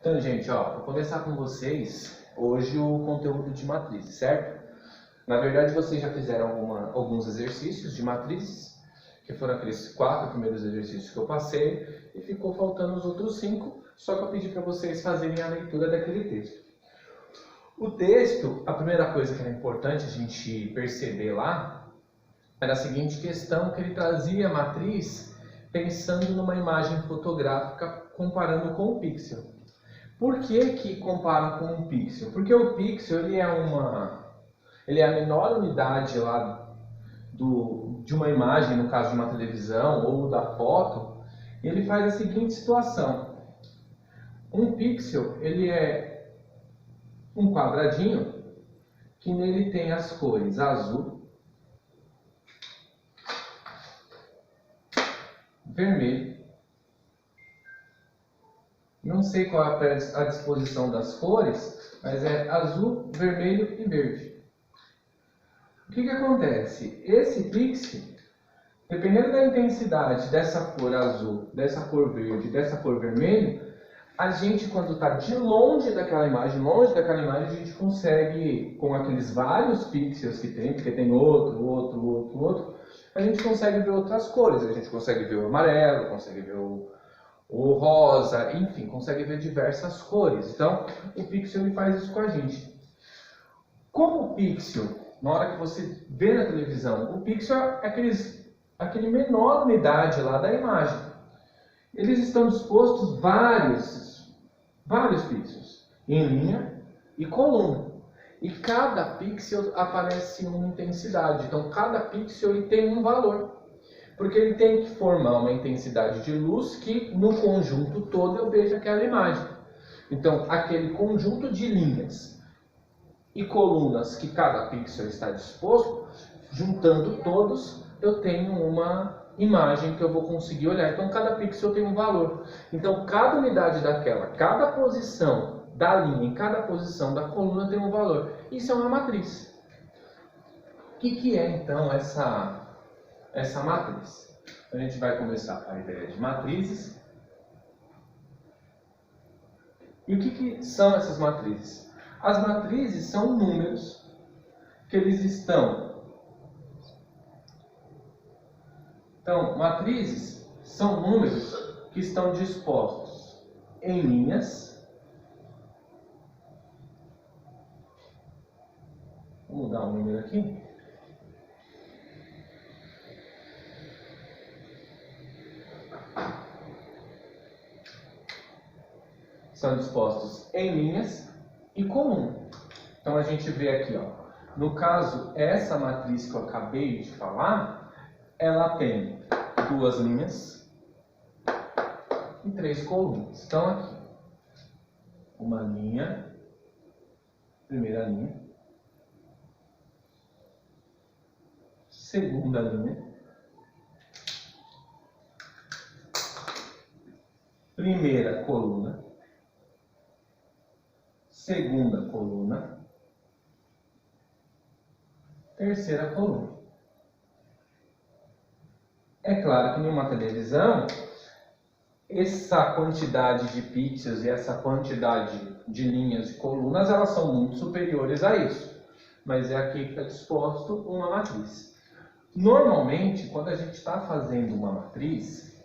Então, gente, vou começar com vocês hoje o conteúdo de matrizes, certo? Na verdade, vocês já fizeram alguns exercícios de matrizes, que foram aqueles 4 primeiros exercícios que eu passei, e ficou faltando os outros 5, só que eu pedi para vocês fazerem a leitura daquele texto. O texto, a primeira coisa que era importante a gente perceber lá, era a seguinte questão, que ele trazia a matriz pensando numa imagem fotográfica comparando com o pixel. Por que comparam com um pixel? Porque o pixel ele é a menor unidade lá de uma imagem, no caso de uma televisão ou da foto. Ele faz a seguinte situação: um pixel ele é um quadradinho que nele tem as cores azul, vermelho. Não sei qual é a disposição das cores, mas é azul, vermelho e verde. O que acontece? Esse pixel, dependendo da intensidade dessa cor azul, dessa cor verde, dessa cor vermelho, a gente, quando está de longe daquela imagem, a gente consegue, com aqueles vários pixels que tem, porque tem outro, a gente consegue ver outras cores. A gente consegue ver o amarelo, consegue ver o rosa, enfim, consegue ver diversas cores. Então, o pixel ele faz isso com a gente. Como o pixel, na hora que você vê na televisão, o pixel é aquele menor unidade lá da imagem. Eles estão dispostos vários pixels, em linha e coluna. E cada pixel aparece uma intensidade. Então, cada pixel ele tem um valor. Porque ele tem que formar uma intensidade de luz que, no conjunto todo, eu vejo aquela imagem. Então, aquele conjunto de linhas e colunas que cada pixel está disposto, juntando todos, eu tenho uma imagem que eu vou conseguir olhar. Então, cada pixel tem um valor. Então, cada unidade daquela, cada posição da linha em cada posição da coluna tem um valor. Isso é uma matriz. O que é, então, essa matriz? A gente vai começar a ideia de matrizes. E o que são essas matrizes? As matrizes são números que eles estão... Então, matrizes são números que estão dispostos em linhas. Vou mudar o número aqui. São dispostos em linhas e coluna. Então a gente vê aqui, no caso, essa matriz que eu acabei de falar, ela tem 2 linhas e 3 colunas. Então aqui, uma linha, primeira linha, segunda linha, primeira coluna, segunda coluna, terceira coluna. É claro que em uma televisão, essa quantidade de pixels e essa quantidade de linhas e colunas, elas são muito superiores a isso. Mas é aqui que está disposto uma matriz. Normalmente, quando a gente está fazendo uma matriz,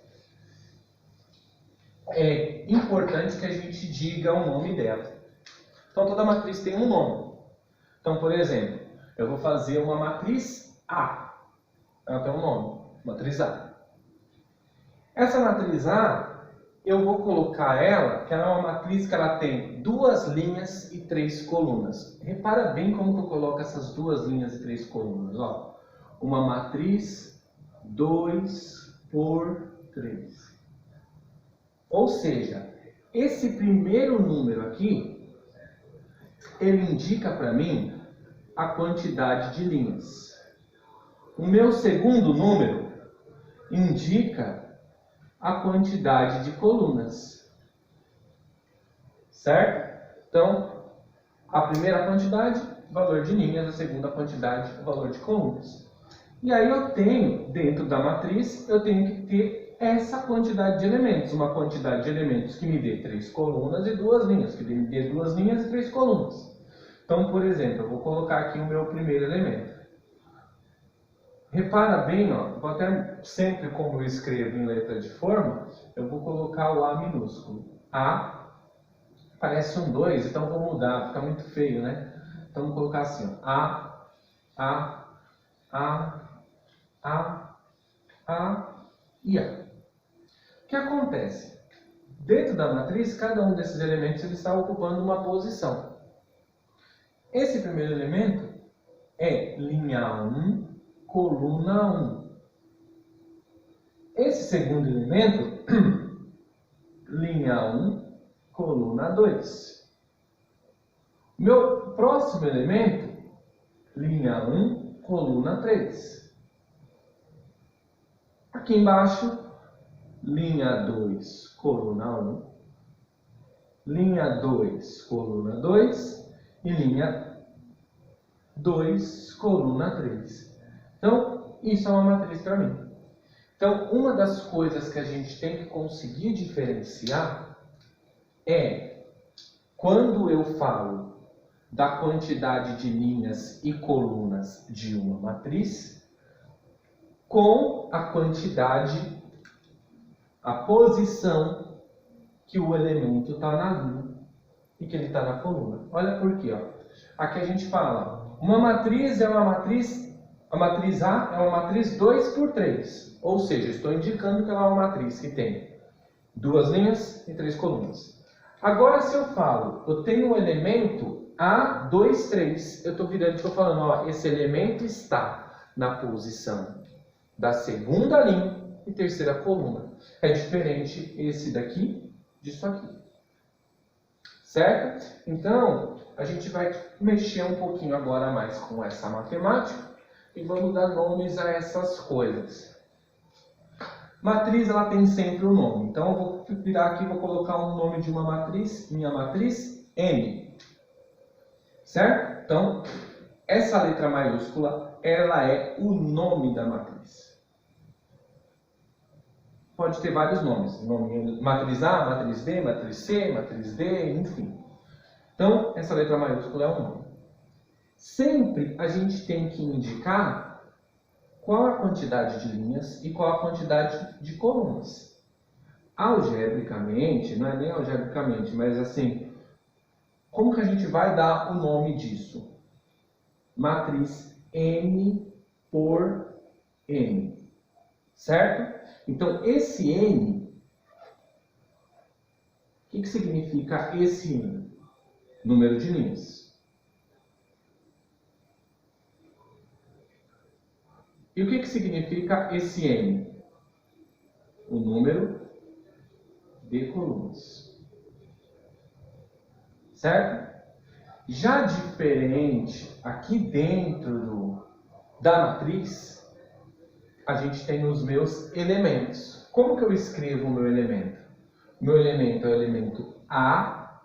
é importante que a gente diga o nome dela. Então, toda matriz tem um nome. Então, por exemplo, eu vou fazer uma matriz A. Ela tem um nome, matriz A. Essa matriz A, eu vou colocar ela, que ela é uma matriz que ela tem 2 linhas e 3 colunas. Repara bem como que eu coloco essas 2 linhas e 3 colunas. Uma matriz 2 por 3. Ou seja, esse primeiro número aqui, ele indica para mim a quantidade de linhas. O meu segundo número indica a quantidade de colunas. Certo? Então, a primeira quantidade, valor de linhas, a segunda quantidade, o valor de colunas. E aí eu tenho, dentro da matriz, eu tenho que ter essa quantidade de elementos. Uma quantidade de elementos que me dê 3 colunas e 2 linhas, que me dê 2 linhas e 3 colunas. Então, por exemplo, eu vou colocar aqui o meu primeiro elemento. Repara bem, ó, vou até sempre, como eu escrevo em letra de forma, eu vou colocar o A minúsculo. A parece um 2, então vou mudar, fica muito feio, né? Então vou colocar assim, ó, A e A. O que acontece? Dentro da matriz, cada um desses elementos ele está ocupando uma posição. Esse primeiro elemento é linha 1, coluna 1. Esse segundo elemento, linha 1, coluna 2. Meu próximo elemento, linha 1, coluna 3. Aqui embaixo, linha 2, coluna 1. Linha 2, coluna 2. E linha 2, coluna 3. Então, isso é uma matriz para mim. Então, uma das coisas que a gente tem que conseguir diferenciar é quando eu falo da quantidade de linhas e colunas de uma matriz com a quantidade, a posição que o elemento está na linha e que ele está na coluna. Olha por quê, ó. Aqui a gente fala, uma matriz é uma matriz, a matriz A é uma matriz 2 por 3. Ou seja, estou indicando que ela é uma matriz que tem 2 linhas e 3 colunas. Agora, se eu falo, eu tenho um elemento A, 2, 3, eu estou virando e estou falando, ó, esse elemento está na posição da segunda linha e terceira coluna. É diferente esse daqui disso aqui. Certo? Então, a gente vai mexer um pouquinho agora mais com essa matemática e vamos dar nomes a essas coisas. Matriz, ela tem sempre um nome. Então, eu vou virar aqui e vou colocar um nome de uma matriz, minha matriz M. Certo? Então, essa letra maiúscula, ela é o nome da matriz. Pode ter vários nomes. Nome, matriz A, matriz B, matriz C, matriz D, enfim. Então, essa letra maiúscula é o nome. Sempre a gente tem que indicar qual a quantidade de linhas e qual a quantidade de colunas. Algebricamente, não é nem algebricamente, mas assim, como que a gente vai dar o nome disso? Matriz M por N. Certo? Então, esse N, o que significa esse N? Número de linhas. E o que significa esse N? O número de colunas. Certo? Já diferente, aqui dentro da matriz, a gente tem os meus elementos. Como que eu escrevo o meu elemento? O meu elemento é o elemento A,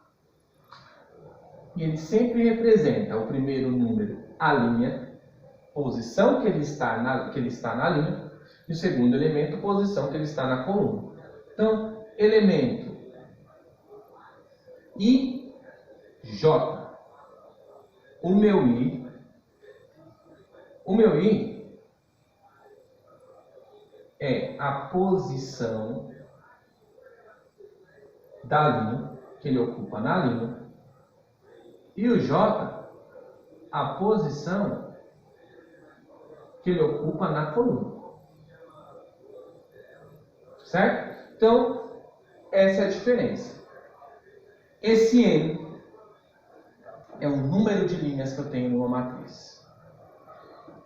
e ele sempre representa o primeiro número, a linha, posição que ele está na linha, e o segundo elemento, posição que ele está na coluna. Então, elemento I, J. O meu I é a posição da linha, que ele ocupa na linha, e o J, a posição que ele ocupa na coluna. Certo? Então, essa é a diferença. Esse N é o número de linhas que eu tenho numa matriz.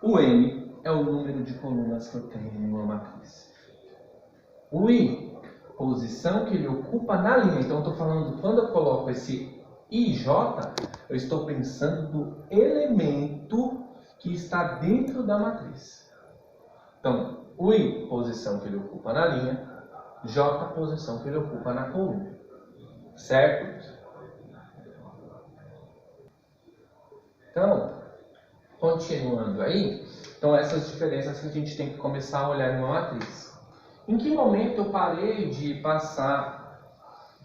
O M é o número de colunas que eu tenho numa matriz. O I, posição que ele ocupa na linha. Então, eu estou falando, quando eu coloco esse IJ, eu estou pensando do elemento que está dentro da matriz. Então, o I, posição que ele ocupa na linha, J, posição que ele ocupa na coluna. Certo? Então, continuando aí, então essas diferenças que a gente tem que começar a olhar em uma matriz. Em que momento eu parei de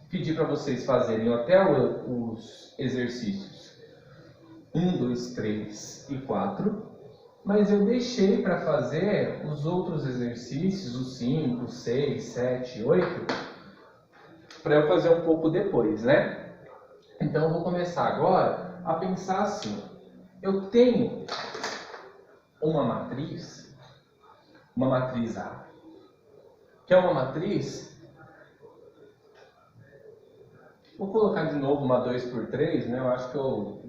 pedir para vocês fazerem até os exercícios 1, 2, 3 e 4, mas eu deixei para fazer os outros exercícios, os 5, 6, 7, 8, para eu fazer um pouco depois, né? Então eu vou começar agora a pensar assim: eu tenho uma matriz A, que é uma matriz. Vou colocar de novo uma 2 por 3, né? Eu acho que eu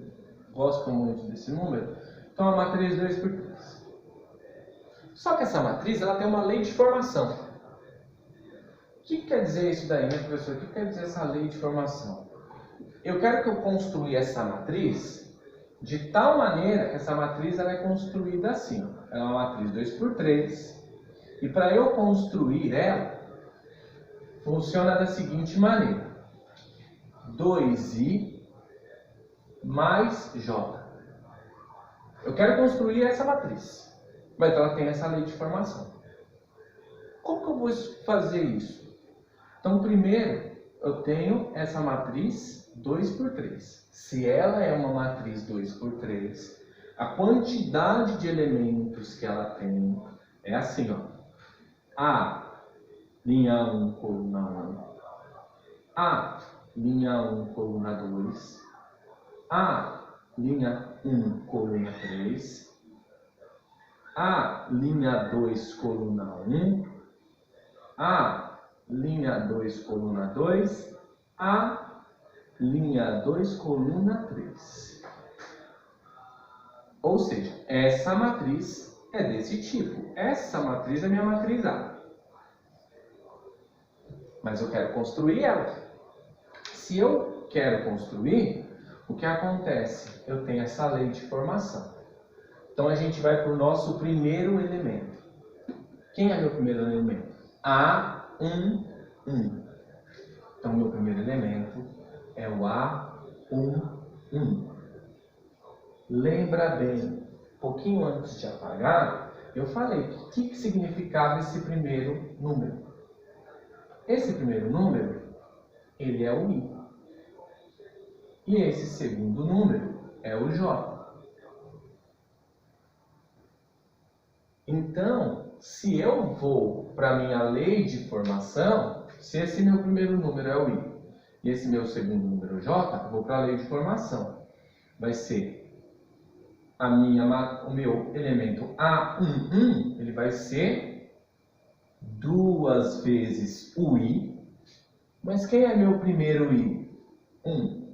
gosto muito desse número. Então, a matriz 2 por 3. Só que essa matriz ela tem uma lei de formação. O que quer dizer isso daí, né, professor? O que quer dizer essa lei de formação? Eu quero que eu construa essa matriz de tal maneira que essa matriz ela é construída assim. Ela é uma matriz 2 por 3. E para eu construir ela, funciona da seguinte maneira: 2i mais j. Eu quero construir essa matriz, mas ela tem essa lei de formação. Como que eu vou fazer isso? Então, primeiro, eu tenho essa matriz 2 por 3. Se ela é uma matriz 2 por 3, a quantidade de elementos que ela tem é assim, ó. A, linha 1, coluna 1. A, linha 1, coluna 2. A, linha 1, coluna 3. A, linha 2, coluna 1. A, linha 2, coluna 2. A, linha 2, coluna 3. Ou seja, essa matriz é desse tipo. Essa matriz é minha matriz A. Mas eu quero construir ela. Se eu quero construir, o que acontece? Eu tenho essa lei de formação. Então, a gente vai para o nosso primeiro elemento. Quem é meu primeiro elemento? A1, 1. Então, meu primeiro elemento é o A1, 1. Lembra bem, um pouquinho antes de apagar, eu falei o que significava esse primeiro número. Esse primeiro número, ele é o I. E esse segundo número é o J. Então, se eu vou para a minha lei de formação, se esse meu primeiro número é o I e esse meu segundo número é o J, eu vou para a lei de formação. Vai ser o meu elemento A11, ele vai ser 2 vezes o I. Mas quem é meu primeiro I? 1.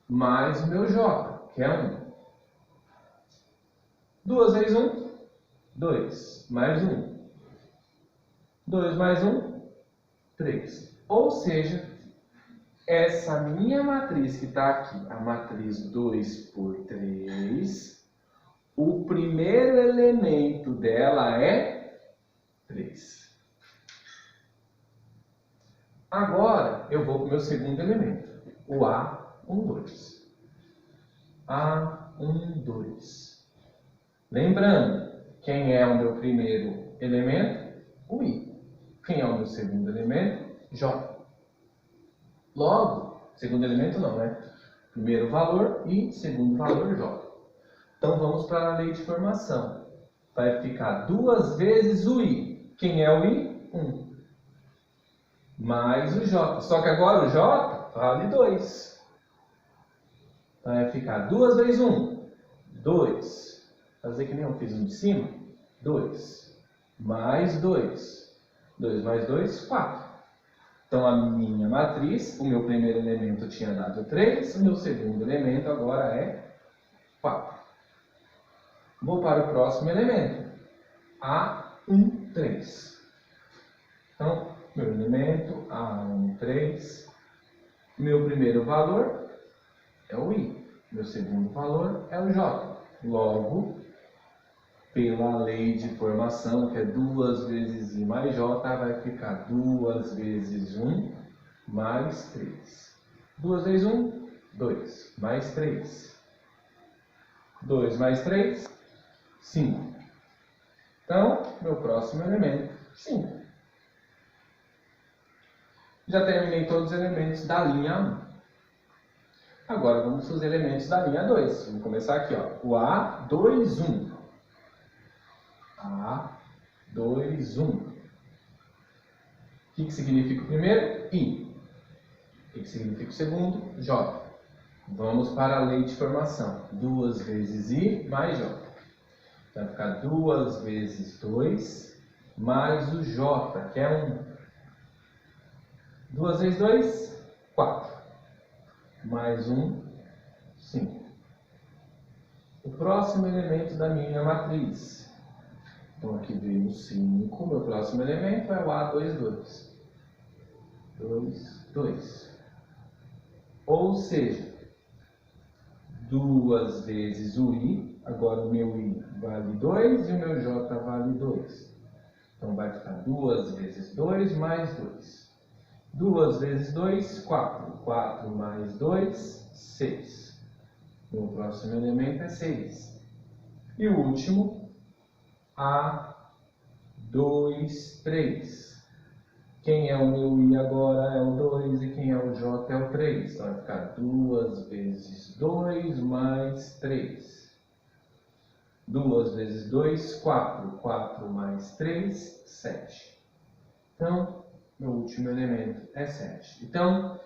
Mais o meu J, que é 1. 2 vezes 1, 2. Mais 1. 2 mais 1, 3. Ou seja, essa minha matriz que está aqui, a matriz 2 por 3, o primeiro elemento dela é 3. Agora, eu vou para o meu segundo elemento, o A12. A12. Lembrando, quem é o meu primeiro elemento? O I. Quem é o meu segundo elemento? J. Logo, segundo elemento não, né? Primeiro valor e segundo valor J. Então, vamos para a lei de formação. Vai ficar 2 vezes o I. Quem é o I? 1. Mais o J. Só que agora o J vale 2. Então, vai ficar 2 vezes 1. 2. Fazer que nem eu fiz um de cima. 2. Mais 2. 2 mais 2, 4. Então, a minha matriz, o meu primeiro elemento tinha dado 3, o meu segundo elemento agora é 4. Vou para o próximo elemento, A13. Então, meu elemento, A13, meu primeiro valor é o I, meu segundo valor é o J. Logo, pela lei de formação, que é 2 vezes I mais J, vai ficar 2 vezes 1 mais 3. 2 vezes 1, 2. Mais 3. 2 mais 3, 5. Então, meu próximo elemento, 5. Já terminei todos os elementos da linha 1. Agora vamos para os elementos da linha 2. Vamos começar aqui, ó. O A21. A21. O que significa o primeiro? I. O que significa o segundo? J. Vamos para a lei de formação. 2 vezes I mais J. Vai ficar 2 vezes 2 mais o J, que é 1. 2 vezes 2, 4. Mais 1, 5. O próximo elemento da minha matriz. Então aqui veio o 5. Meu próximo elemento é o A22. 2, 2. Ou seja, 2 vezes o I. Agora o meu I vale 2 e o meu J vale 2. Então vai ficar 2 vezes 2 mais 2. 2 vezes 2, 4. 4 mais 2, 6. O próximo elemento é 6. E o último, A23. Quem é o meu I agora é o 2 e quem é o J é o 3. Então vai ficar 2 vezes 2 mais 3. 2 vezes 2, 4. 4 mais 3, 7. Então, meu último elemento é 7. Então,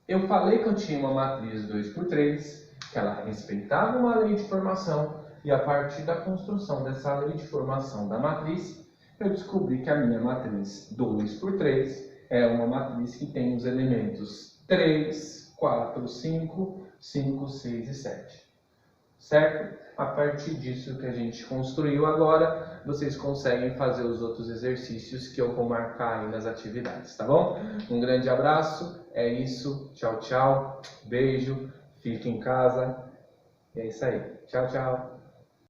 eu falei que eu tinha uma matriz 2×3, que ela respeitava uma lei de formação, e a partir da construção dessa lei de formação da matriz, eu descobri que a minha matriz 2×3 é uma matriz que tem os elementos 3, 4, 5, 5, 6 e 7. Certo? A partir disso que a gente construiu agora, vocês conseguem fazer os outros exercícios que eu vou marcar aí nas atividades, tá bom? Um grande abraço, é isso, tchau, tchau, beijo, fique em casa, e é isso aí, tchau, tchau.